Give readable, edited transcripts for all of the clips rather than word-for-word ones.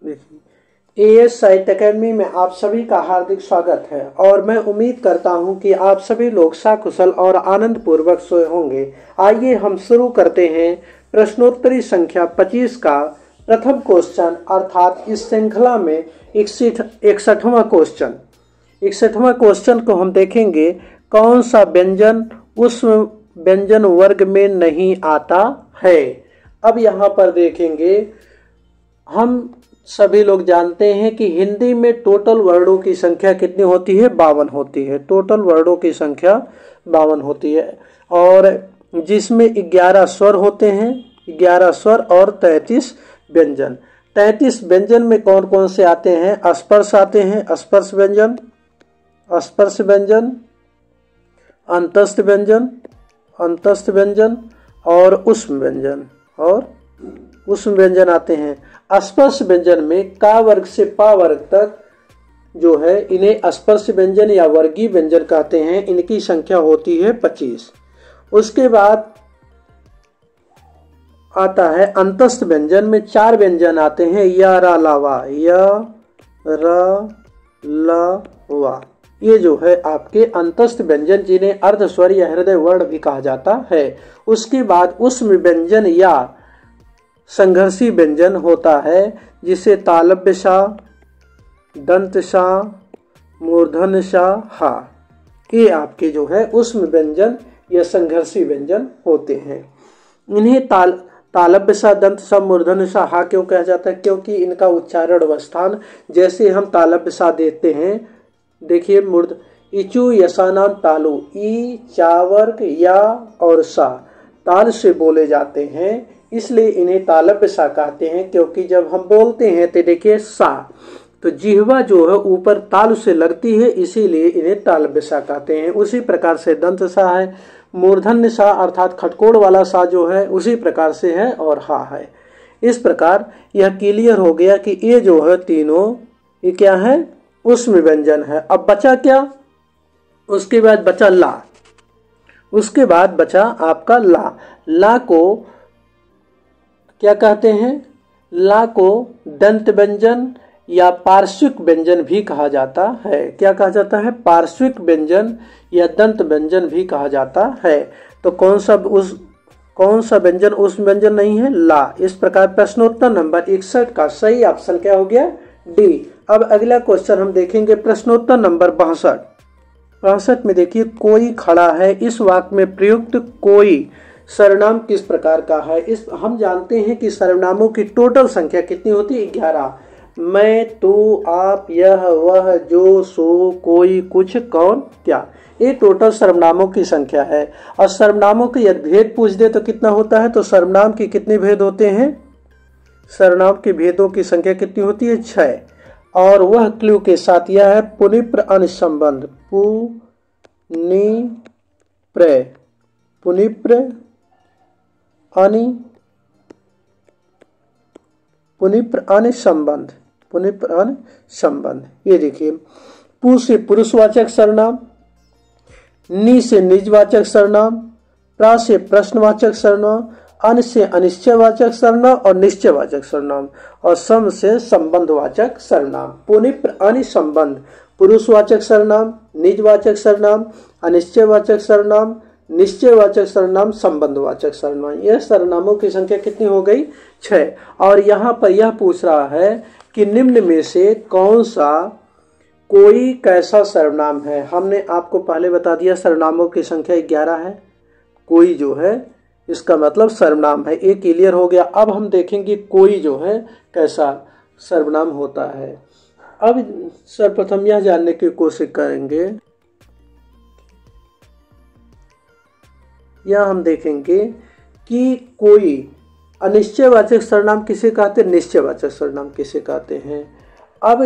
देखिए, एएस साहित्य अकेडमी में आप सभी का हार्दिक स्वागत है और मैं उम्मीद करता हूं कि आप सभी लोग सकुशल और आनंद पूर्वक सोए होंगे। आइए हम शुरू करते हैं प्रश्नोत्तरी संख्या 25 का प्रथम क्वेश्चन, अर्थात इस श्रृंखला में 61वां क्वेश्चन। 61वां क्वेश्चन को हम देखेंगे, कौन सा व्यंजन उस व्यंजन वर्ग में नहीं आता है। अब यहाँ पर देखेंगे, हम सभी लोग जानते हैं कि हिंदी में टोटल वर्णों की संख्या कितनी होती है? 52 होती है। टोटल वर्णों की संख्या 52 होती है और जिसमें 11 स्वर होते हैं, 11 स्वर और 33 व्यंजन। 33 व्यंजन में कौन कौन से आते हैं? स्पर्श आते हैं, स्पर्श व्यंजन, स्पर्श व्यंजन, अंतस्थ व्यंजन, अंतस्थ व्यंजन और उष्म व्यंजन, और उष्म व्यंजन आते हैं। स्पर्श व्यंजन में का वर्ग से पा वर्ग तक जो है, इन्हें स्पर्श व्यंजन या वर्गीय व्यंजन कहते हैं। इनकी संख्या होती है 25। उसके बाद आता है अंतस्थ व्यंजन में 4 व्यंजन आते हैं, या रा ला वा, या रा ला वा। ये जो है आपके अंतस्थ व्यंजन, जिन्हें अर्धस्वर या हृदय वर्ण भी कहा जाता है। उसके बाद उष्म व्यंजन या संघर्षी व्यंजन होता है, जिसे तालव्य सा, दंत सा, मूर्धन्य सा, हा, ये आपके जो है उष्म व्यंजन या संघर्षी व्यंजन होते हैं। इन्हें तालव्य सा, दंत सा, मूर्धन्य सा, हा क्यों कहा जाता है? क्योंकि इनका उच्चारण अवस्थान, जैसे हम तालव्य सा देते हैं, देखिए मूर्ध इचु यसानाम तालु, ई चावर्ग या और सा ताल से बोले जाते हैं, इसलिए इन्हें तालव्य सा कहते हैं। क्योंकि जब हम बोलते हैं तो देखिए सा, तो जिह्वा जो है ऊपर ताल से लगती है, इसीलिए इन्हें तालव्य सा कहते हैं। उसी प्रकार से दंत सा है, मूर्धन्य सा अर्थात खटकोड़ वाला सा जो है उसी प्रकार से है, और हा है। इस प्रकार यह क्लियर हो गया कि ये जो है तीनों, ये क्या है? उष्म व्यंजन है। अब बचा क्या? उसके बाद बचा ला। उसके बाद बचा आपका ला। ला को क्या कहते हैं? ला को दंत व्यंजन या पार्श्विक व्यंजन भी कहा जाता है। क्या कहा जाता है? पार्श्विक व्यंजन या दंत व्यंजन भी कहा जाता है। तो कौन सा व्यंजन उस व्यंजन नहीं है? ला। इस प्रकार प्रश्नोत्तर नंबर 61 का सही ऑप्शन क्या हो गया? डी। अब अगला क्वेश्चन हम देखेंगे, प्रश्नोत्तर नंबर 62। 62 में देखिए, कोई खड़ा है, इस वाक्य में प्रयुक्त कोई सर्वनाम किस प्रकार का है? इस हम जानते हैं कि सर्वनामों की टोटल संख्या कितनी होती है? 11। मैं, तू, आप, यह, वह, जो, सो, कोई, कुछ, कौन, क्या, ये टोटल सर्वनामों की संख्या है। और सर्वनामों के यदि भेद पूछ दे तो कितना होता है? तो सर्वनाम के कितने भेद होते हैं? सर्वनाम के भेदों की संख्या कितनी होती है? 6। और वह क्लू के साथ यह है, पुनिप्र अनुसंबंध, पुनिप्र अनुसंबंध, पुनिप्र अनुसंबंध। ये देखिए, पु से पुरुषवाचक सर्वनाम, नि से निजवाचक सर्वनाम, प्रा से प्रश्नवाचक सर्वनाम, अन से अनिश्चयवाचक सर्वनाम और निश्चयवाचक सर्वनाम, और सम से संबंधवाचक सर्वनाम। पुनिप्र अनुसंबंध पुरुषवाचक सर्वनाम, निजवाचक सर्वनाम, अनिश्चयवाचक सर्वनाम, निश्चयवाचक सर्वनाम, संबंधवाचक सर्वनाम। यह सर्वनामों की संख्या कितनी हो गई? 6। और यहाँ पर यह पूछ रहा है कि निम्न में से कौन सा कोई कैसा सर्वनाम है। हमने आपको पहले बता दिया सर्वनामों की संख्या 11 है। कोई जो है इसका मतलब सर्वनाम है, ये क्लियर हो गया। अब हम देखेंगे कोई जो है कैसा सर्वनाम होता है। अब सर्वप्रथम यह जानने की कोशिश करेंगे, यह हम देखेंगे कि कोई अनिश्चयवाचक सर्वनाम किसे कहते हैं, निश्चयवाचक सर्वनाम किसे कहते हैं। अब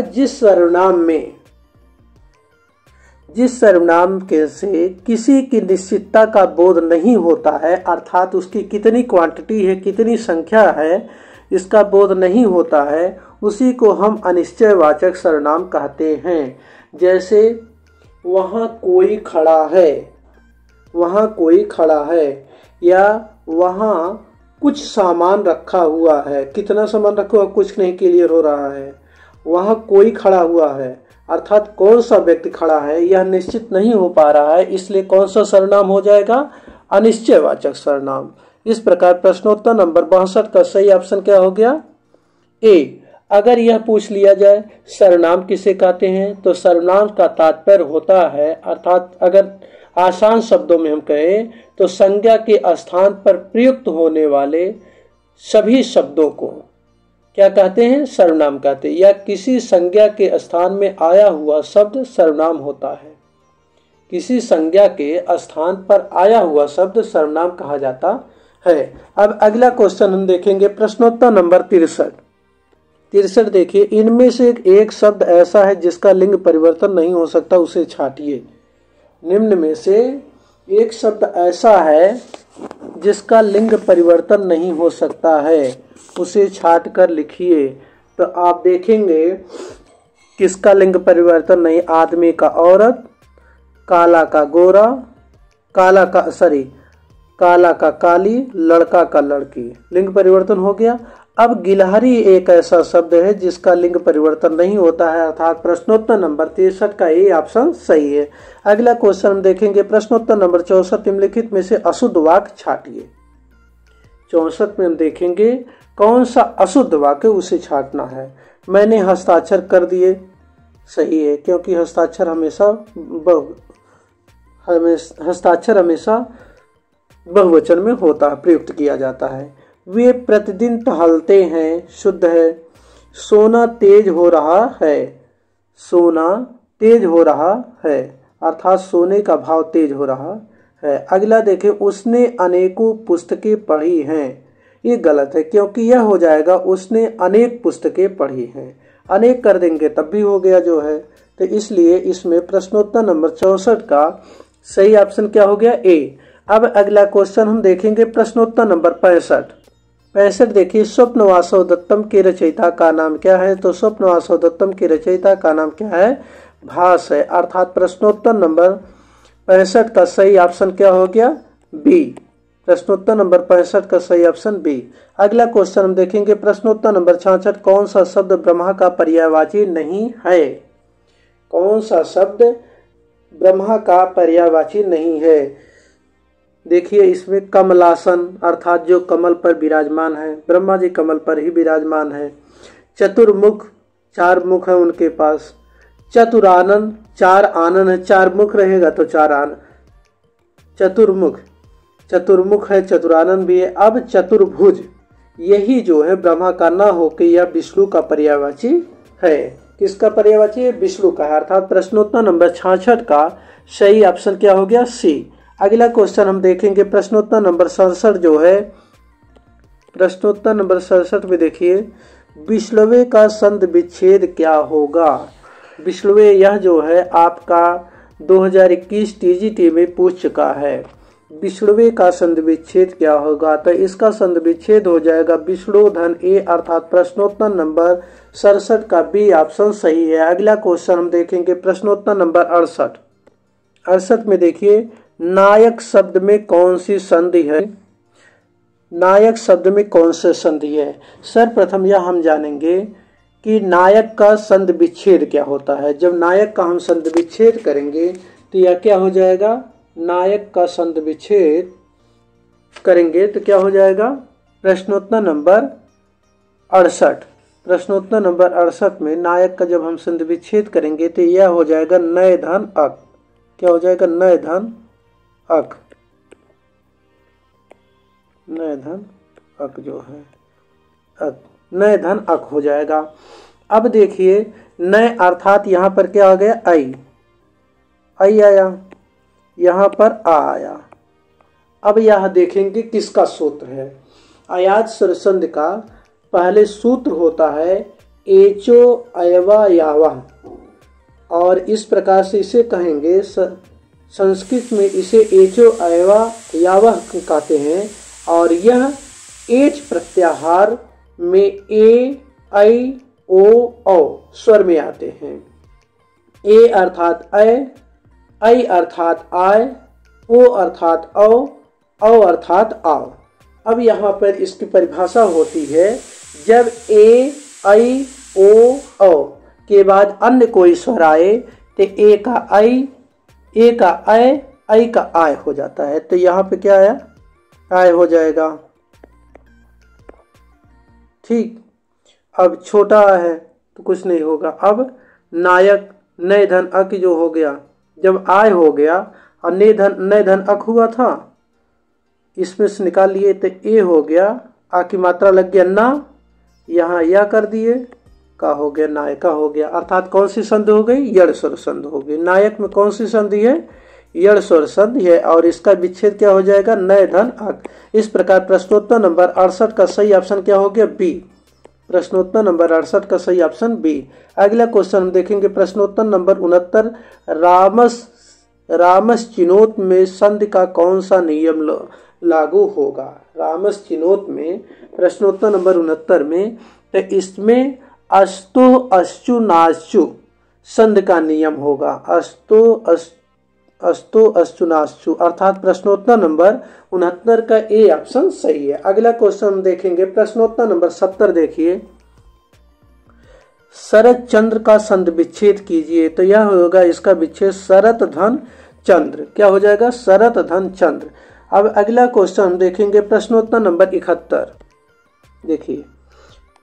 जिस सर्वनाम के से किसी की निश्चितता का बोध नहीं होता है, अर्थात उसकी कितनी क्वांटिटी है, कितनी संख्या है, इसका बोध नहीं होता है, उसी को हम अनिश्चयवाचक सर्वनाम कहते हैं। जैसे वहाँ कोई खड़ा है, वहाँ कोई खड़ा है, या वहाँ कुछ सामान रखा हुआ है। कितना सामान रखा हुआ, कुछ नहीं क्लियर हो रहा है। वहाँ कोई खड़ा हुआ है, अर्थात कौन सा व्यक्ति खड़ा है यह निश्चित नहीं हो पा रहा है, इसलिए कौन सा सर्वनाम हो जाएगा, अनिश्चयवाचक सर्वनाम। इस प्रकार प्रश्नोत्तर नंबर 62 का सही ऑप्शन क्या हो गया, ए। अगर यह पूछ लिया जाए सर्वनाम किसे कहते हैं, तो सर्वनाम का तात्पर्य होता है, अर्थात अगर आसान शब्दों में हम कहें तो संज्ञा के स्थान पर प्रयुक्त होने वाले सभी शब्दों को क्या कहते हैं, सर्वनाम कहते हैं, या किसी संज्ञा के स्थान में आया हुआ शब्द सर्वनाम होता है। किसी संज्ञा के स्थान पर आया हुआ शब्द सर्वनाम कहा जाता है। अब अगला क्वेश्चन हम देखेंगे, प्रश्नोत्तर नंबर 63 देखिए, इनमें से एक शब्द ऐसा है जिसका लिंग परिवर्तन नहीं हो सकता, उसे छांटिए। निम्न में से एक शब्द ऐसा है जिसका लिंग परिवर्तन नहीं हो सकता है, उसे छांट कर लिखिए। तो आप देखेंगे किसका लिंग परिवर्तन नहीं, आदमी का औरत, काला का गोरा, काला का काली, लड़का का लड़की, लिंग परिवर्तन हो गया। अब गिलहरी एक ऐसा शब्द है जिसका लिंग परिवर्तन नहीं होता है, अर्थात प्रश्नोत्तर नंबर 63 का ये ऑप्शन सही है। अगला क्वेश्चन हम देखेंगे, प्रश्नोत्तर नंबर 64, निम्नलिखित में से अशुद्ध वाक्य छांटिए। 64 में हम देखेंगे कौन सा अशुद्ध वाक्य, उसे छांटना है। मैंने हस्ताक्षर कर दिए, सही है, क्योंकि हस्ताक्षर हमेशा बहुवचन में होता है, प्रयुक्त किया जाता है। वे प्रतिदिन टहलते हैं, शुद्ध है। सोना तेज हो रहा है, सोना तेज हो रहा है, अर्थात सोने का भाव तेज हो रहा है। अगला देखें, उसने अनेकों पुस्तकें पढ़ी हैं, ये गलत है, क्योंकि यह हो जाएगा उसने अनेक पुस्तकें पढ़ी हैं, अनेक कर देंगे तब भी हो गया जो है, तो इसलिए इसमें प्रश्नोत्तर नंबर 64 का सही ऑप्शन क्या हो गया, ए। अब अगला क्वेश्चन हम देखेंगे, प्रश्नोत्तर नंबर 65 देखिए, स्वप्न वासव दत्तम के रचयिता का नाम क्या है, तो स्वप्न वासव दत्तम के रचयिता का नाम क्या है, भास है, अर्थात प्रश्नोत्तर नंबर 65 का सही ऑप्शन क्या हो गया, बी। प्रश्नोत्तर नंबर 65 का सही ऑप्शन बी। अगला क्वेश्चन हम देखेंगे, प्रश्नोत्तर नंबर 66, कौन सा शब्द ब्रह्मा का पर्यायवाची नहीं है, कौन सा शब्द ब्रह्मा का पर्यायवाची नहीं है। देखिए इसमें कमलासन, अर्थात जो कमल पर विराजमान है, ब्रह्मा जी कमल पर ही विराजमान है। चतुर्मुख, 4 मुख है उनके पास। चतुरानन, 4 आनन है, 4 मुख रहेगा तो 4 आनन। चतुर्मुख है, चतुरानन भी है। अब चतुर्भुज, यही जो है ब्रह्मा का न हो कि यह विष्णु का पर्यायवाची है। किसका पर्यायवाची है, विष्णु का है, अर्थात प्रश्नोत्तर नंबर 66 का सही ऑप्शन क्या हो गया, सी। अगला क्वेश्चन हम देखेंगे, प्रश्नोत्तर नंबर 67 जो है, प्रश्नोत्तर नंबर 67 में देखिए, विष्णुवे का संधि विच्छेद क्या होगा। विष्णुवे यह जो है आपका 2021 टीजीटी में पूछ चुका है, विष्णुवे का संधि विच्छेद क्या होगा, तो इसका संधि विच्छेद हो जाएगा विष्णु धन ए, अर्थात प्रश्नोत्तर नंबर 67 का बी ऑप्शन सही है। अगला क्वेश्चन हम देखेंगे, प्रश्नोत्तर नंबर 68 में देखिए, नायक शब्द में कौन सी संधि है, नायक शब्द में कौन सी संधि है। सर्वप्रथम यह हम जानेंगे कि नायक का संधि विच्छेद क्या होता है। जब नायक का हम संधि विच्छेद करेंगे तो यह क्या हो जाएगा, नायक का संधि विच्छेद करेंगे तो क्या हो जाएगा, प्रश्नोत्तर नंबर 68। प्रश्नोत्तर नंबर 68 में नायक का जब हम संधि विच्छेद करेंगे तो यह हो जाएगा नय धन अक। क्या हो जाएगा, नय धन अक, नय धन अक जो है अक, नय धन अक हो जाएगा। अब देखिए नय अर्थात यहाँ पर क्या आ गया, आई आया, यहाँ पर आ आया। अब यह देखेंगे किसका सूत्र है। आयात स्वरसंधि का पहले सूत्र होता है एचो अयवा यावा, और इस प्रकार से इसे कहेंगे, संस्कृत में इसे एचो अयवा यावह कहते हैं, और यह एच प्रत्याहार में ए आई ओ औ स्वर में आते हैं। ए अर्थात अय, आई अर्थात आय, ओ अर्थात औ अर्थात आओ। अब यहाँ पर इसकी परिभाषा होती है जब ए, ऐ, ओ, औ के बाद अन्य कोई स्वर आए तो ए का ऐ, ए का ऐ का आय हो जाता है। तो यहाँ पे क्या आया, आय हो जाएगा। ठीक, अब छोटा है तो कुछ नहीं होगा। अब नायक नय धन अक जो हो गया, जब आय हो गया और नय धन अक हुआ था, इसमें से निकाल लिए तो ए हो गया, आ की मात्रा लग गया ना, यहाँ या कर दिए, का हो गया, नायका हो गया। अर्थात कौन सी संधि हो गई, यड़ स्वर संधि हो गई। नायक में कौन सी संधि है, यड़ स्वर संधि है, और इसका विच्छेद क्या हो जाएगा, नय धन अक। इस प्रकार प्रश्नोत्तर नंबर 68 का सही ऑप्शन क्या हो गया, बी। प्रश्नोत्तर नंबर 68 का सही ऑप्शन बी। अगला क्वेश्चन हम देखेंगे प्रश्नोत्तर नंबर 69, रामस चिनोत में संधि का कौन सा नियम लागू होगा। रामस चिनोत में प्रश्नोत्तर नंबर 69 में, तो इसमें अस्तु अश्चु नाश्चु संधि का नियम होगा। अस्तु अश्चु नाश्चु, अर्थात प्रश्नोत्तर नंबर 69 का ए ऑप्शन सही है। अगला क्वेश्चन हम देखेंगे प्रश्नोत्तर नंबर 70। देखिए, शरद चंद्र का संधि विच्छेद कीजिए। तो यह होगा इसका विच्छेद शरत धन चंद्र, क्या हो जाएगा, शरत धन चंद्र। अब अगला क्वेश्चन हम देखेंगे प्रश्नोत्तर नंबर 71। देखिए,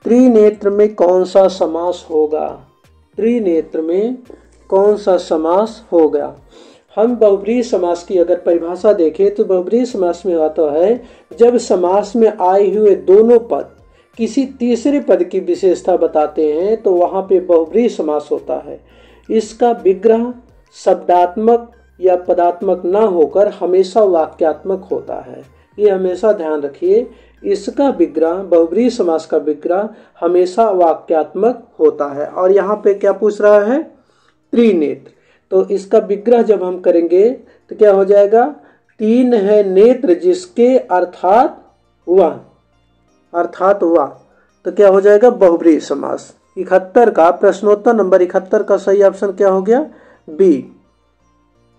त्रिनेत्र में कौन सा समास होगा, त्रिनेत्र में कौन सा समास होगा। हम बहुब्रीहि समास की अगर परिभाषा देखें तो बहुब्रीहि समास में आता है जब समास में आए हुए दोनों पद किसी तीसरे पद की विशेषता बताते हैं तो वहां पे बहुब्रीहि समास होता है। इसका विग्रह शब्दात्मक या पदात्मक ना होकर हमेशा वाक्यात्मक होता है, ये हमेशा ध्यान रखिए। इसका विग्रह, बहुब्रीहि समास का विग्रह हमेशा वाक्यात्मक होता है। और यहाँ पे क्या पूछ रहा है, त्रिनेत्र, तो इसका विग्रह जब हम करेंगे तो क्या हो जाएगा, तीन है नेत्र जिसके अर्थात हुआ, अर्थात हुआ, तो क्या हो जाएगा, बहुब्रीहि समास। 71 का प्रश्नोत्तर नंबर 71 का सही ऑप्शन क्या हो गया, बी।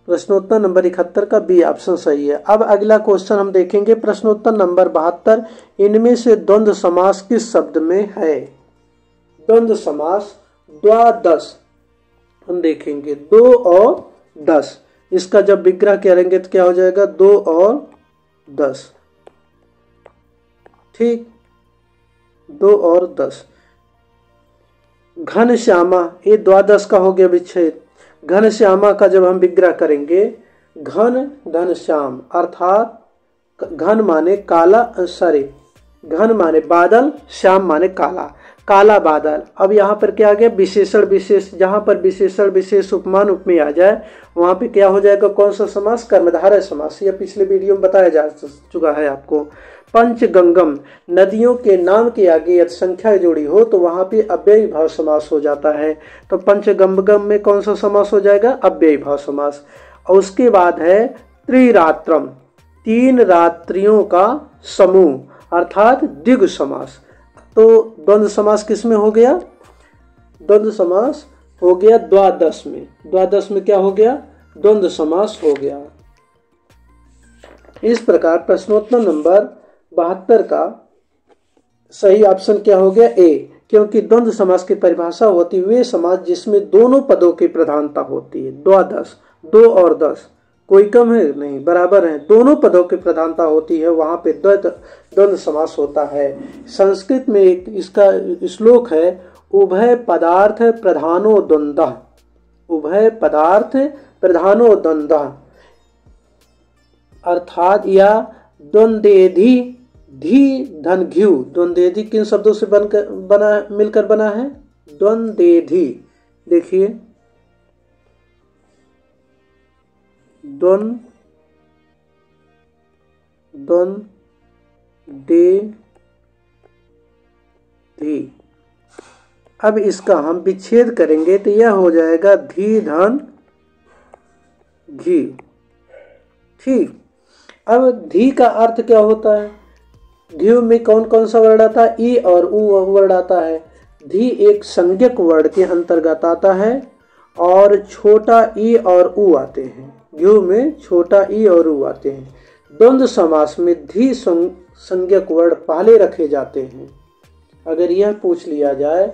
प्रश्नोत्तर नंबर 71 का बी ऑप्शन सही है। अब अगला क्वेश्चन हम देखेंगे प्रश्नोत्तर नंबर 72। इनमें से द्वंद्व समास किस शब्द में है। द्वंद्व समास द्वादश हम देखेंगे, 2 और 10। इसका जब विग्रह करेंगे तो क्या हो जाएगा, 2 और 10। ठीक, 2 और 10। घनश्यामा, ये द्वादश का हो गया विच्छेद। घनश्यामा का जब हम विग्रह करेंगे, घन धन श्याम, अर्थात घन माने काला, घन माने बादल, श्याम माने काला, काला बादल। अब यहाँ पर क्या आ गया, विशेषण विशेष, जहां पर विशेषण विशेष उपमान उपमेय आ जाए वहां पे क्या हो जाएगा, कौन सा समास, कर्मधारय समास। यह पिछले वीडियो में बताया जा चुका है आपको। पंचगंगम, नदियों के नाम के आगे यदि संख्या जोड़ी हो तो वहां पे अव्ययी भाव समास हो जाता है। तो पंचगंगम में कौन सा समास हो जाएगा, अव्ययी भाव समास। और उसके बाद है त्रिरात्रम, 3 रात्रियों का समूह, अर्थात द्विगु समास। तो द्वंद्व समास किस में हो गया, द्वंद्व समास हो गया द्वादश में। द्वादश में क्या हो गया, द्वंद्व समास हो गया। इस प्रकार प्रश्नोत्तर नंबर 72 का सही ऑप्शन क्या हो गया, ए। क्योंकि द्वंद्व समास की परिभाषा होती है वे समास जिसमें दोनों पदों की प्रधानता होती है। द्वादश, 2 और 10, कोई कम है नहीं, बराबर है, दोनों पदों की प्रधानता होती है, वहां पे द्वंद्व समास होता है। संस्कृत में एक इसका श्लोक है, उभय पदार्थ प्रधानो द्वंद्वः, उभय पदार्थ प्रधानो द्वंद्वः, अर्थात या द्वंद्वेधि धी धन घ्यू। द्वंद्वेधि किन शब्दों से मिलकर बना है, द्वंद्वेधि। देखिए, द्वंद्वेधि, अब इसका हम विच्छेद करेंगे तो यह हो जाएगा धी धन घी। ठीक, अब धी का अर्थ क्या होता है, धी में कौन कौन सा वर्ण आता है, ई और उ वर्ण आता है। धी एक संज्ञक वर्ण के अंतर्गत आता है और छोटा ई और उ आते हैं, घ्यू में छोटा ई और उ आते हैं। द्वंद्व समास में धी संज्ञक वर्ण पहले रखे जाते हैं। अगर यह पूछ लिया जाए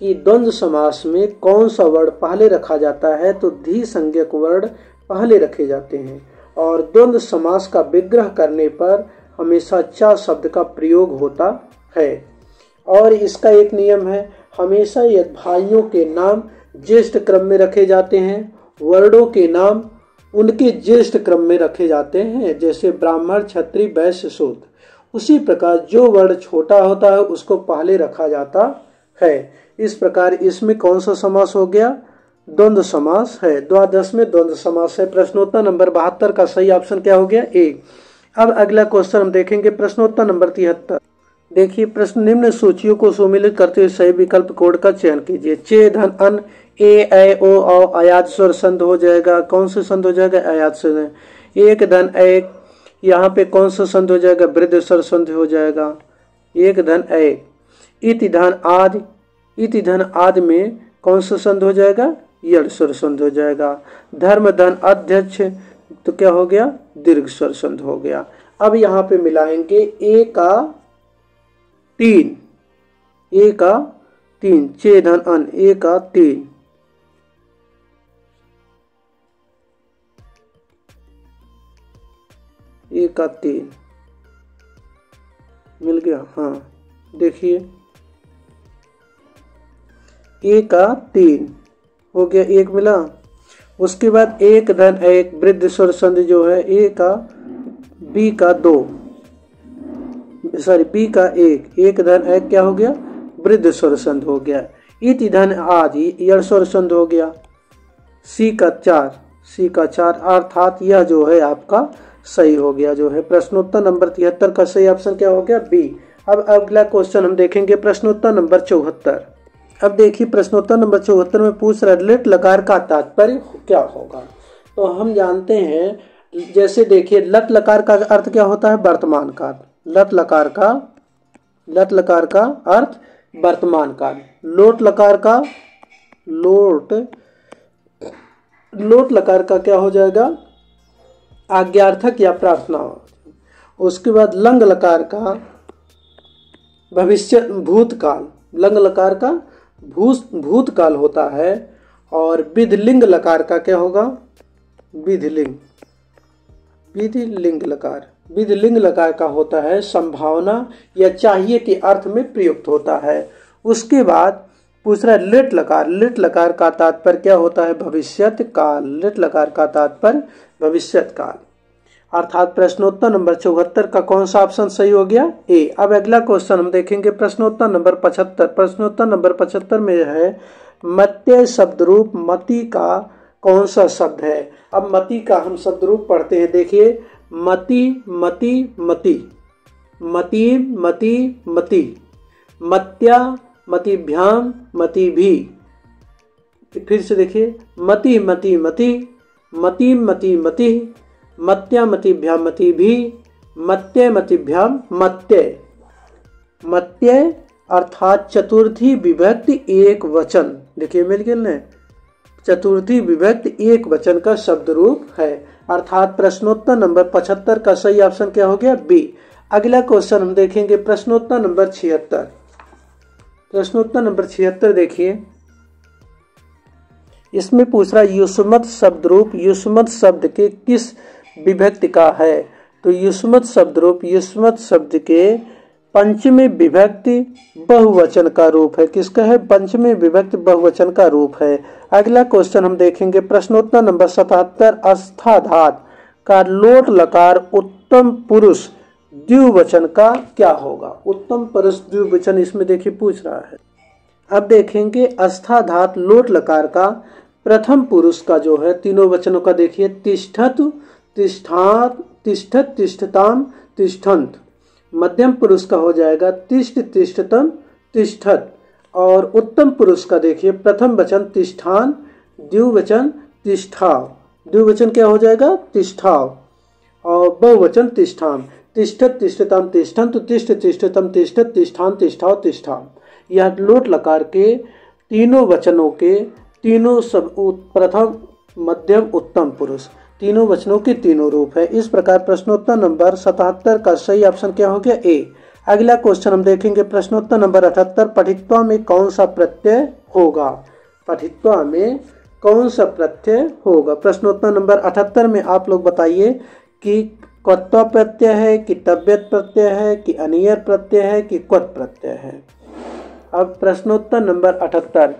कि द्वंद्व समास में कौन सा वर्ण पहले रखा जाता है तो धी संज्ञक वर्ण पहले रखे जाते हैं। और द्वंद्व समास का विग्रह करने पर हमेशा च शब्द का प्रयोग होता है। और इसका एक नियम है, हमेशा यदि भाइयों के नाम ज्येष्ठ क्रम में रखे जाते हैं, वर्णों के नाम उनके ज्येष्ठ क्रम में रखे जाते हैं, जैसे ब्राह्मण, क्षत्रिय, वैश्य, शूद्र, उसी प्रकार जो वर्ण छोटा होता है उसको पहले रखा जाता है। इस प्रकार इसमें कौन सा समास हो गया? द्वंद्व समास है। द्वादश में द्वंद्व समास है। प्रश्नोत्तर नंबर 72 का सही ऑप्शन क्या हो गया? ए। अब अगला क्वेश्चन हम देखेंगे, प्रश्नोत्तर नंबर 73। देखिए प्रश्न, निम्न सूचियों को सुमेलित करते हुए सही विकल्प कोड का चयन कीजिए। चे धन अन ए ऐ ओ औ अयात स्वर संध हो जाएगा। कौन सा संध हो जाएगा? अयात स्वर। एक धन एक, यहाँ पे कौन सा संध हो जाएगा? वृद्ध स्वर संध हो जाएगा। एक धन एक। इति धन आदि, इति धन आदि में कौन सा संध हो जाएगा? यड़ स्वर संध हो जाएगा। धर्म धन अध्यक्ष तो क्या हो गया? दीर्घ स्वर संध हो गया। अब यहाँ पे मिलाएंगे ए का 3, ए का 3, चे धन अन, ए का 3, ए का 3 मिल गया। हाँ देखिए ए का 3 हो गया, एक मिला। उसके बाद एक धन एक, वृद्ध स्वर संधि जो है ए का बी का 2, सॉरी बी का 1, एक धन एक क्या हो गया? वृद्ध स्वर संध हो गया। इति धन आदि यड़ स्वर संध हो गया। सी का 4, सी का 4, अर्थात यह जो है आपका सही हो गया। जो है प्रश्नोत्तर नंबर 73 का सही ऑप्शन क्या हो गया? बी। अब अगला क्वेश्चन हम देखेंगे, प्रश्नोत्तर नंबर 74। अब देखिए प्रश्नोत्तर नंबर 74 में पूछ रहा है लिट लकार का तात्पर्य क्या होगा। तो हम जानते हैं, जैसे देखिए लट लकार का अर्थ क्या होता है? वर्तमान काल। लट लकार का अर्थ वर्तमान काल। लोट लकार का, लोट लकार का क्या हो जाएगा? आज्ञार्थक या प्रार्थना। उसके बाद लंग लकार का भविष्य भूतकाल, लंग लकार का भूतकाल होता है। और विधिलिंग लकार का क्या होगा? विधिलिंग, विधिलिंग लकार, विधिलिंग लकार का होता है संभावना या चाहिए के अर्थ में प्रयुक्त होता है। उसके बाद पूछ रहा है लिट लकार, लिट लकार का तात्पर्य क्या होता है? भविष्यत काल। लिट लकार का तात्पर्य भविष्यत काल। अर्थात प्रश्नोत्तर नंबर 74 का कौन सा ऑप्शन सही हो गया? ए। अब अगला क्वेश्चन हम देखेंगे, प्रश्नोत्तर नंबर 75। प्रश्नोत्तर नंबर 75 में है मत्य शब्द रूप मति का कौन सा शब्द है? अब मति का हम शब्द रूप पढ़ते हैं। देखिए मति, मति, मति, मति, मति, मति, मत्या, मतिभ्याम, मति भी। फिर से देखिए मति, मति, मति, मति, मति, मति, मत्या, मतिभ्याम, मति भी, मत्य, मतिभ्याम, मत्य। मत्य अर्थात चतुर्थी विभक्ति एक वचन। देखिए मिल गया ना, चतुर्थी विभक्ति एक वचन का शब्द रूप है। अर्थात प्रश्नोत्तर नंबर 75 का सही ऑप्शन क्या हो गया? बी। अगला क्वेश्चन हम देखेंगे, प्रश्नोत्तर नंबर 76। प्रश्नोत्तर नंबर 76 देखिए, इसमें पूछ रहा युष्मत शब्द रूप युष्मत शब्द के किस विभक्ति का है? तो युष्मत शब्द रूप युष्मत शब्द के पंचमी विभक्ति बहुवचन का रूप है। किसका है? पंचमी विभक्ति बहुवचन का रूप है। अगला क्वेश्चन हम देखेंगे, प्रश्नोत्तर नंबर 77। अस्थाधात का लोट लकार उत्तम पुरुष द्विवचन का क्या होगा? उत्तम पुरुष द्विवचन इसमें देखिए पूछ रहा है। अब देखेंगे अस्थाधात लोट लकार का प्रथम पुरुष का जो है तीनों वचनों का देखिए तिष्ठत, तिष्ठात, तिष्ठत, तिष्ठताम, तिष्ठन्त। मध्यम पुरुष का हो जाएगा तिष्ठ, तिष्ठतम, तिष्ठत। और उत्तम पुरुष का देखिए प्रथम वचन तिष्ठान, द्विवचन तिष्ठाव। द्विवचन क्या हो जाएगा? तिष्ठाव। और बहुवचन तिष्ठाम। तिष्ठत, तिष्ठताम, तिष्ठन्त, तिष्ठ, तिष्ठतम, तिष्ठत, तिष्ठान, तिष्ठाव, तिष्ठाम। यह लोट लकार के तीनों वचनों के तीनों सब प्रथम, मध्यम, उत्तम पुरुष तीनों वचनों के तीनों रूप है। इस प्रकार प्रश्नोत्तर नंबर 77 का सही ऑप्शन क्या हो गया? ए। अगला क्वेश्चन हम देखेंगे प्रश्नोत्तर नंबर 78, पठित्वा में कौन सा प्रत्यय होगा? पठित्वा में कौन सा प्रत्यय होगा? प्रश्नोत्तर नंबर 78 में आप लोग बताइए कि क्वत्वा प्रत्यय है कि तव्यत प्रत्यय है कि अनियर प्रत्यय है कि क्वत प्रत्यय है। अब प्रश्नोत्तर नंबर 78,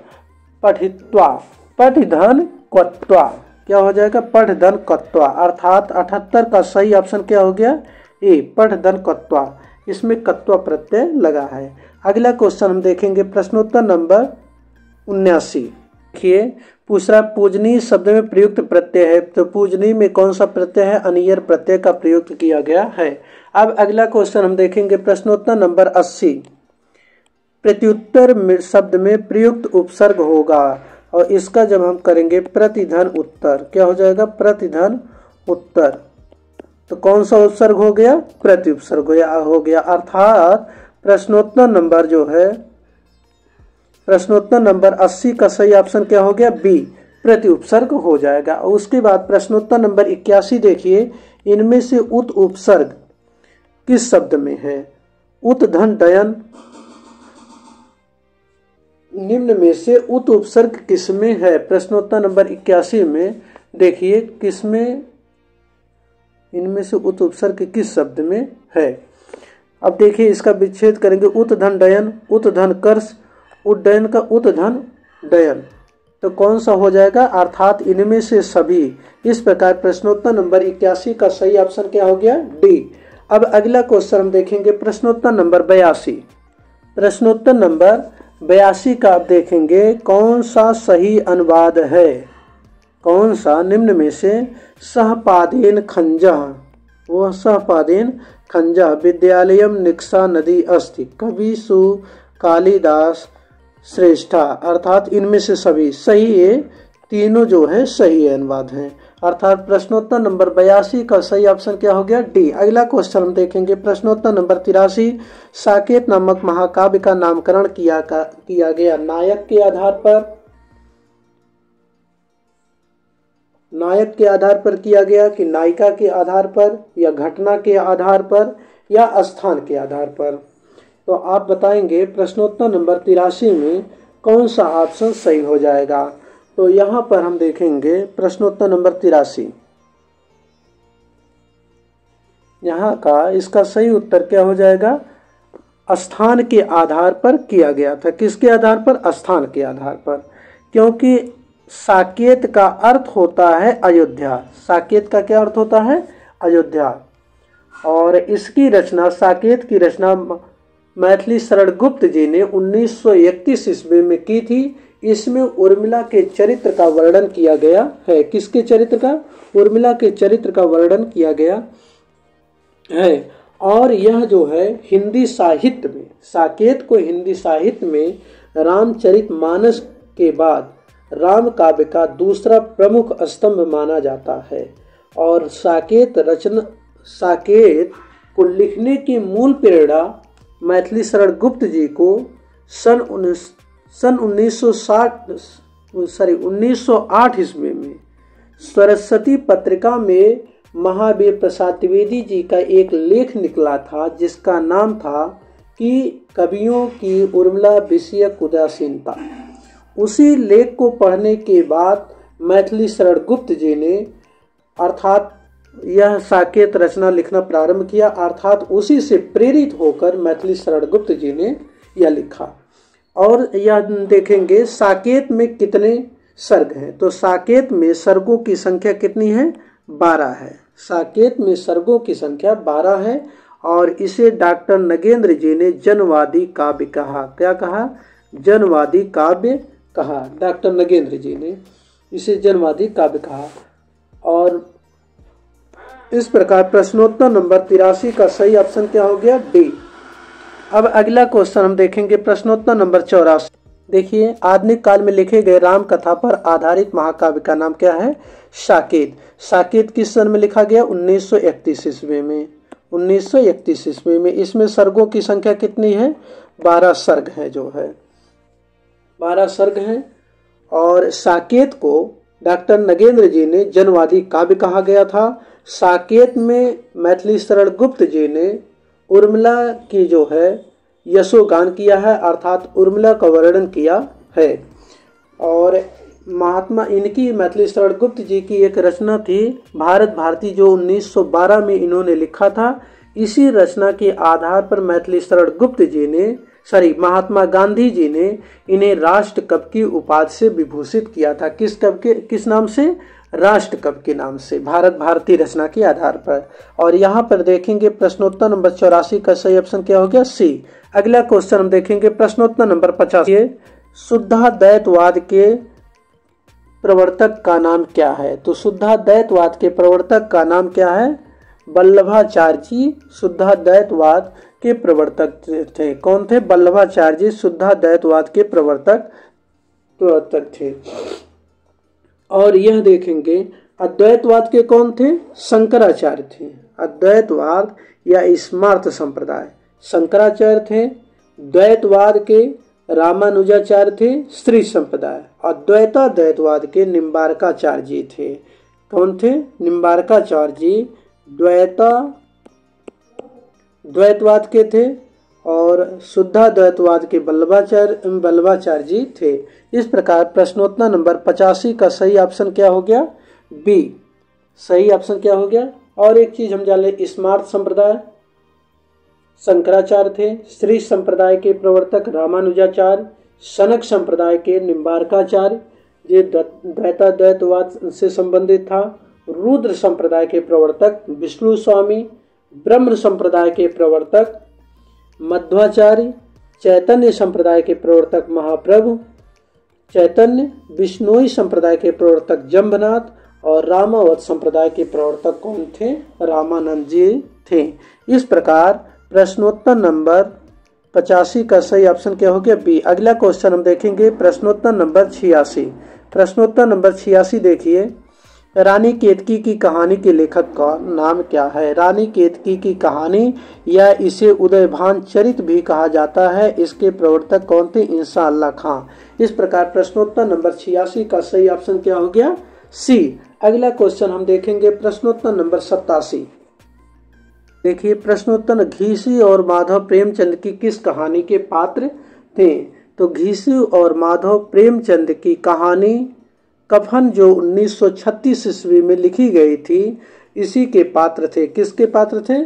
पठित्वा पठधन क्वत्वा क्या हो जाएगा? पठधन क्वत्वा, अर्थात 78 का सही ऑप्शन क्या हो गया? ए, पठधन क्वत्वा। इसमें क्वत्वा प्रत्यय लगा है। अगला क्वेश्चन हम देखेंगे प्रश्नोत्तर नंबर 79। देखिए पूछ रहा पूजनीय शब्द में प्रयुक्त प्रत्यय है, तो पूजनीय में कौन सा प्रत्यय है? अनियर प्रत्यय का प्रयुक्त किया गया है। अब अगला क्वेश्चन हम देखेंगे प्रश्नोत्तर नंबर 80, प्रत्युत्तर शब्द में प्रयुक्त उपसर्ग होगा, और इसका जब हम करेंगे प्रतिधन उत्तर, क्या हो जाएगा? प्रतिधन उत्तर। तो कौन सा उपसर्ग हो गया? प्रति उपसर्ग हो गया। अर्थात प्रश्नोत्तर नंबर जो है, प्रश्नोत्तर नंबर 80 का सही ऑप्शन क्या हो गया? बी, प्रति उपसर्ग हो जाएगा। उसके बाद प्रश्नोत्तर नंबर 81 देखिए, इनमें से उत उपसर्ग किस शब्द में है? उत धन डयन, निम्न में से उत उपसर्ग किसमें है? प्रश्नोत्तर नंबर 81 में देखिए किसमें, इनमें से उत उपसर्ग किस शब्द में है? अब देखिए इसका विच्छेद करेंगे। उत धन डयन, उत धन कर्ष, उड्डयन का उत धन डयन, तो कौन सा हो जाएगा? अर्थात इनमें से सभी। इस प्रकार प्रश्नोत्तर नंबर 81 का सही ऑप्शन क्या हो गया? डी। अब अगला क्वेश्चन हम देखेंगे प्रश्नोत्तर नंबर 82। प्रश्नोत्तर नंबर 82 का आप देखेंगे कौन सा सही अनुवाद है? कौन सा निम्न में से सहपादेन खंजः, वह सहपादेन खंजः विद्यालयम निक्षा नदी अस्ति कविसु कालिदास श्रेष्ठा, अर्थात इनमें से सभी सही है। तीनों जो है सही अनुवाद हैं। अर्थात प्रश्नोत्तर नंबर 82 का सही ऑप्शन क्या हो गया? डी। अगला क्वेश्चन हम देखेंगे प्रश्नोत्तर नंबर 83, साकेत नामक महाकाव्य का नामकरण किया गया नायक के आधार पर, नायक के आधार पर किया गया कि नायिका के आधार पर, या घटना के आधार पर, या स्थान के आधार पर? तो आप बताएंगे प्रश्नोत्तर नंबर 83 में कौन सा ऑप्शन सही हो जाएगा। तो यहाँ पर हम देखेंगे प्रश्नोत्तर नंबर 83, यहाँ का इसका सही उत्तर क्या हो जाएगा? स्थान के आधार पर किया गया था। किसके आधार पर? स्थान के आधार पर, क्योंकि साकेत का अर्थ होता है अयोध्या। साकेत का क्या अर्थ होता है? अयोध्या। और इसकी रचना, साकेत की रचना मैथिली शरण गुप्त जी ने 1931 ईस्वी में की थी। इसमें उर्मिला के चरित्र का वर्णन किया गया है। किसके चरित्र का? उर्मिला के चरित्र का वर्णन किया गया है। और यह जो है हिंदी साहित्य में, साकेत को हिंदी साहित्य में रामचरितमानस के बाद राम काव्य का दूसरा प्रमुख स्तंभ माना जाता है। और साकेत को लिखने की मूल प्रेरणा मैथिली शरण गुप्त जी को सन 1908 ईस्वी में सरस्वती पत्रिका में महावीर प्रसाद द्विवेदी जी का एक लेख निकला था, जिसका नाम था कि कवियों की उर्मिला विषयक उदासीनता। उसी लेख को पढ़ने के बाद मैथिली शरण गुप्त जी ने अर्थात यह साकेत रचना लिखना प्रारंभ किया। अर्थात उसी से प्रेरित होकर मैथिली शरण गुप्त जी ने यह लिखा। और यह देखेंगे साकेत में कितने सर्ग हैं। तो साकेत में सर्गों की संख्या कितनी है? 12 है। साकेत में सर्गों की संख्या 12 है। और इसे डॉक्टर नगेंद्र जी ने जनवादी काव्य कहा। क्या कहा? जनवादी काव्य कहा। डॉक्टर नगेंद्र जी ने इसे जनवादी काव्य कहा। और इस प्रकार प्रश्नोत्तर नंबर 83 का सही ऑप्शन क्या हो गया? डी। अब अगला क्वेश्चन हम देखेंगे प्रश्नोत्तर नंबर 84। देखिए आधुनिक काल में लिखे गए राम कथा पर आधारित महाकाव्य का नाम क्या है? साकेत। साकेत किस सन में लिखा गया? 1931 ईस्वी में। 1931 ईस्वी में। इसमें सर्गों की संख्या कितनी है? 12 सर्ग है, जो है 12 सर्ग हैं। और साकेत को डॉक्टर नगेंद्र जी ने जनवादी काव्य कहा गया था। साकेत में मैथिली शरण गुप्त जी ने उर्मिला की जो है यशोगान किया है, अर्थात उर्मिला का वर्णन किया है। और महात्मा इनकी मैथिली शरण गुप्त जी की एक रचना थी भारत भारती, जो 1912 में इन्होंने लिखा था। इसी रचना के आधार पर मैथिली शरण गुप्त जी ने महात्मा गांधी जी ने इन्हें राष्ट्र कवि की उपाधि से विभूषित किया था। किस नाम से? राष्ट्र कवि के नाम से, भारत भारती रचना के आधार पर। और यहाँ पर देखेंगे प्रश्नोत्तर नंबर 84 का सही ऑप्शन क्या हो गया? सी। अगला क्वेश्चन हम देखेंगे प्रश्नोत्तर नंबर 50। शुद्धाद्वैतवाद के प्रवर्तक का नाम क्या है? तो शुद्धाद्वैतवाद के प्रवर्तक का नाम क्या है? वल्लभाचार्य जी शुद्धाद्वैतवाद के प्रवर्तक थे। कौन थे? वल्लभाचार्य जी शुद्धाद्वैतवाद के प्रवर्तक थे। और यह देखेंगे अद्वैतवाद के कौन थे? शंकराचार्य थे। अद्वैतवाद या स्मार्त संप्रदाय शंकराचार्य थे। द्वैतवाद के रामानुजाचार्य थे, श्री संप्रदाय। अद्वैतवाद के निम्बारकाचार्य जी थे। कौन थे? निम्बारकाचार्य जी द्वैतवाद के थे। और शुद्धाद्वैतवाद के वल्लभाचार्य जी थे। इस प्रकार प्रश्नोत्तर नंबर 85 का सही ऑप्शन क्या हो गया? बी। सही ऑप्शन क्या हो गया? और एक चीज हम जान ले, स्मार्त संप्रदाय शंकराचार्य थे, श्री संप्रदाय के प्रवर्तक रामानुजाचार्य, शनक संप्रदाय के निम्बारकाचार्य ये द्वैतवाद से संबंधित था, रुद्र संप्रदाय के प्रवर्तक विष्णु स्वामी, ब्रह्म संप्रदाय के प्रवर्तक मध्वाचार्य, चैतन्य संप्रदाय के प्रवर्तक महाप्रभु चैतन्य, विष्णोई संप्रदाय के प्रवर्तक जम्बनाथ और रामावत संप्रदाय के प्रवर्तक कौन थे? रामानंद जी थे। इस प्रकार प्रश्नोत्तर नंबर 85 का सही ऑप्शन क्या हो गया? बी। अगला क्वेश्चन हम देखेंगे प्रश्नोत्तर नंबर 86। प्रश्नोत्तर नंबर 86 देखिए, रानी केतकी की कहानी के लेखक का नाम क्या है? रानी केतकी की कहानी या इसे उदयभान चरित भी कहा जाता है, इसके प्रवर्तक कौन थे? इंशाअल्लाह खां। इस प्रकार प्रश्नोत्तर नंबर 86 का सही ऑप्शन क्या हो गया? सी। अगला क्वेश्चन हम देखेंगे प्रश्नोत्तर नंबर 87। देखिए प्रश्नोत्तर, घीसी और माधव प्रेमचंद की किस कहानी के पात्र थे? तो घीसी और माधव प्रेमचंद की कहानी कफन जो 1936 ईस्वी में लिखी गई थी, इसी के पात्र थे। किसके पात्र थे?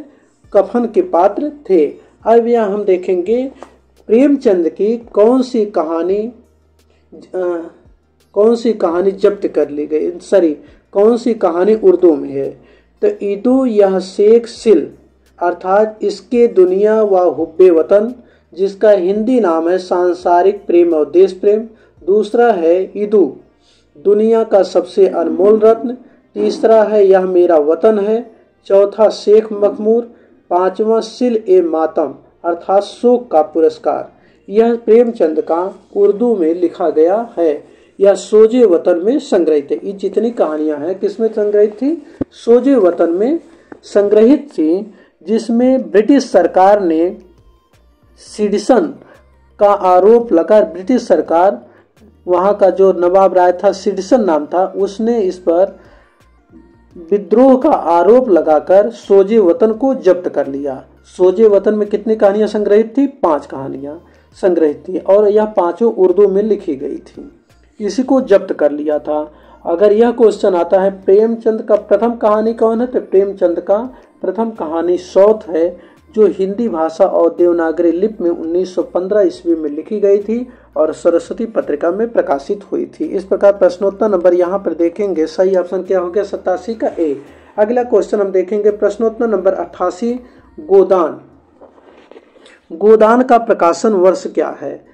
कफन के पात्र थे। अब यहाँ हम देखेंगे प्रेमचंद की कौन सी कहानी जब्त कर ली गई, कौन सी कहानी उर्दू में है? तो ईदू यह शेख सिल अर्थात इसके दुनिया व हुब्बे वतन, जिसका हिंदी नाम है सांसारिक प्रेम और देश प्रेम। दूसरा है ईदू दुनिया का सबसे अनमोल रत्न। तीसरा है यह मेरा वतन है। चौथा शेख मखमूर। पांचवा सिल ए मातम अर्थात शोक का पुरस्कार। यह प्रेमचंद का उर्दू में लिखा गया है। यह सोजे वतन में संग्रहित है। ये जितनी कहानियां हैं किसमें संग्रहित थी? सोजे वतन में संग्रहित थी, जिसमें ब्रिटिश सरकार ने सिडिशन का आरोप लगा। ब्रिटिश सरकार, वहां का जो नवाब राय था, सिडिशन नाम था, उसने इस पर विद्रोह का आरोप लगाकर सोजे वतन को जब्त कर लिया। सोजे वतन में कितनी कहानियां संग्रहित थी? 5 कहानियां संग्रहित थी और यह 5 उर्दू में लिखी गई थी। इसी को जब्त कर लिया था। अगर यह क्वेश्चन आता है प्रेमचंद का प्रथम कहानी कौन है, तो प्रेमचंद का प्रथम कहानी सौत है, जो हिंदी भाषा और देवनागरी लिपि में 1915 ईस्वी में लिखी गई थी और सरस्वती पत्रिका में प्रकाशित हुई थी। इस प्रकार प्रश्नोत्तर नंबर यहाँ पर देखेंगे, सही ऑप्शन क्या हो गया? 87 का ए। अगला क्वेश्चन हम देखेंगे प्रश्नोत्तर नंबर 88, गोदान। गोदान का प्रकाशन वर्ष क्या है?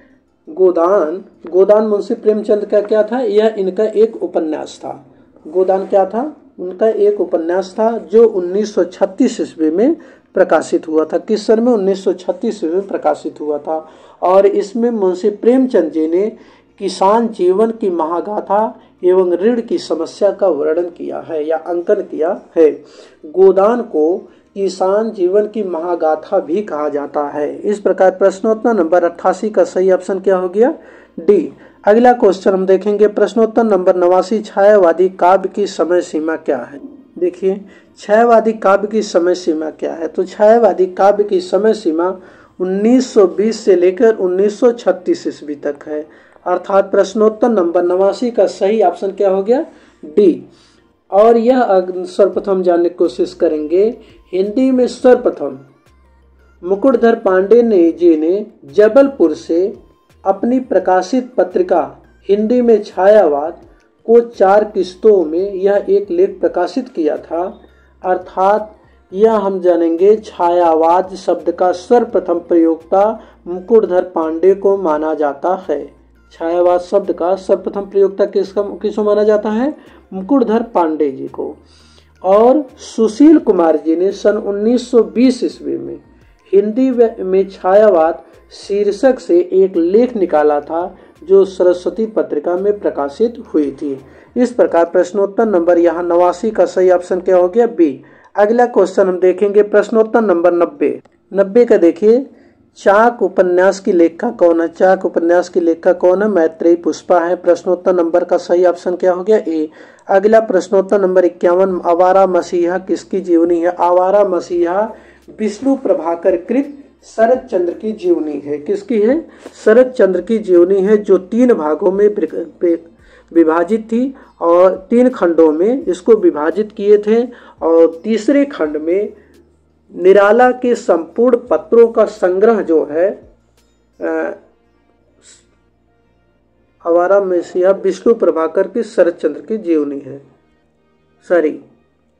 गोदान मुंशी प्रेमचंद का क्या था? यह इनका एक उपन्यास था। गोदान क्या था? उनका एक उपन्यास था जो 1936 ईस्वी में प्रकाशित हुआ था। किस सन में? 1936 ईस्वी में प्रकाशित हुआ था। और इसमें मुंशी प्रेमचंद जी ने किसान जीवन की महागाथा एवं ऋण की समस्या का वर्णन किया है या अंकन किया है। गोदान को किसान जीवन की महागाथा भी कहा जाता है। इस प्रकार प्रश्नोत्तर नंबर 88 का सही ऑप्शन क्या हो गया? डी। अगला क्वेश्चन हम देखेंगे प्रश्नोत्तर नंबर 89, छायावादी काव्य की समय सीमा क्या है। देखिए छायावादी काव्य की समय सीमा क्या है। तो छायावादी काव्य की समय सीमा 1920 से लेकर 1936 ईस्वी तक है। अर्थात प्रश्नोत्तर नंबर 89 का सही ऑप्शन क्या हो गया, डी। और यह सर्वप्रथम जानने की कोशिश करेंगे। हिंदी में सर्वप्रथम मुकुटधर पांडे जी ने जबलपुर से अपनी प्रकाशित पत्रिका हिंदी में छायावाद को 4 किस्तों में यह एक लेख प्रकाशित किया था। अर्थात यह हम जानेंगे छायावाद शब्द का सर्वप्रथम प्रयोक्ता मुकुटधर पांडे को माना जाता है। छायावाद शब्द का सर्वप्रथम प्रयोक्ता किसको माना जाता है, मुकुटधर पांडे जी को। और सुशील कुमार जी ने सन 1920 ईस्वी में हिंदी में छायावाद शीर्षक से एक लेख निकाला था जो सरस्वती पत्रिका में प्रकाशित हुई थी। इस प्रकार प्रश्नोत्तर नंबर यहाँ 89 का सही ऑप्शन क्या हो गया, बी। अगला क्वेश्चन हम देखेंगे प्रश्नोत्तर नंबर 90 का। देखिए चाक उपन्यास की लेखिका कौन है। चाक उपन्यास की लेखिका कौन है, मैत्रेयी पुष्पा है। प्रश्नोत्तर नंबर का सही ऑप्शन क्या हो गया, ए। अगला प्रश्नोत्तर नंबर 51, आवारा मसीहा किसकी जीवनी है। आवारा मसीहा विष्णु प्रभाकर कृत शरद चंद्र की जीवनी है। किसकी है, शरद चंद्र की जीवनी है, जो 3 भागों में विभाजित थी और 3 खंडों में इसको विभाजित किए थे। और तीसरे खंड में निराला के संपूर्ण पत्रों का संग्रह जो है आवारा मसीहा विष्णु प्रभाकर की शरद चंद्र की जीवनी है। सॉरी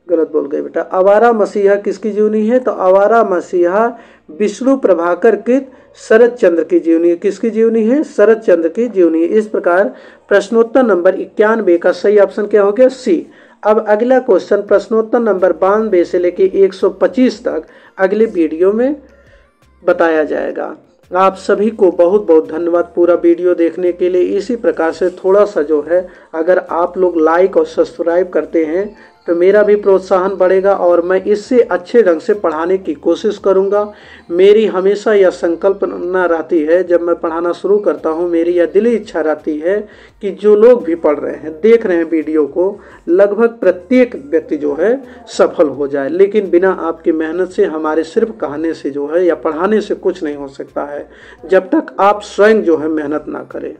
गलत बोल गए बेटा। आवारा मसीहा किसकी जीवनी है, तो आवारा मसीहा विष्णु प्रभाकर की शरद चंद्र की जीवनी है। किसकी जीवनी है, शरद चंद्र की जीवनी है। इस प्रकार प्रश्नोत्तर नंबर 91 का सही ऑप्शन क्या हो गया, सी। अब अगला क्वेश्चन प्रश्नोत्तर नंबर 92 से लेके 125 तक अगले वीडियो में बताया जाएगा। आप सभी को बहुत बहुत धन्यवाद पूरा वीडियो देखने के लिए। इसी प्रकार से थोड़ा सा जो है अगर आप लोग लाइक और सब्सक्राइब करते हैं तो मेरा भी प्रोत्साहन बढ़ेगा और मैं इससे अच्छे ढंग से पढ़ाने की कोशिश करूंगा। मेरी हमेशा यह संकल्पना रहती है, जब मैं पढ़ाना शुरू करता हूं मेरी यह दिली इच्छा रहती है कि जो लोग भी पढ़ रहे हैं, देख रहे हैं वीडियो को, लगभग प्रत्येक व्यक्ति जो है सफल हो जाए। लेकिन बिना आपकी मेहनत से हमारे सिर्फ कहने से जो है या पढ़ाने से कुछ नहीं हो सकता है, जब तक आप स्वयं जो है मेहनत ना करें।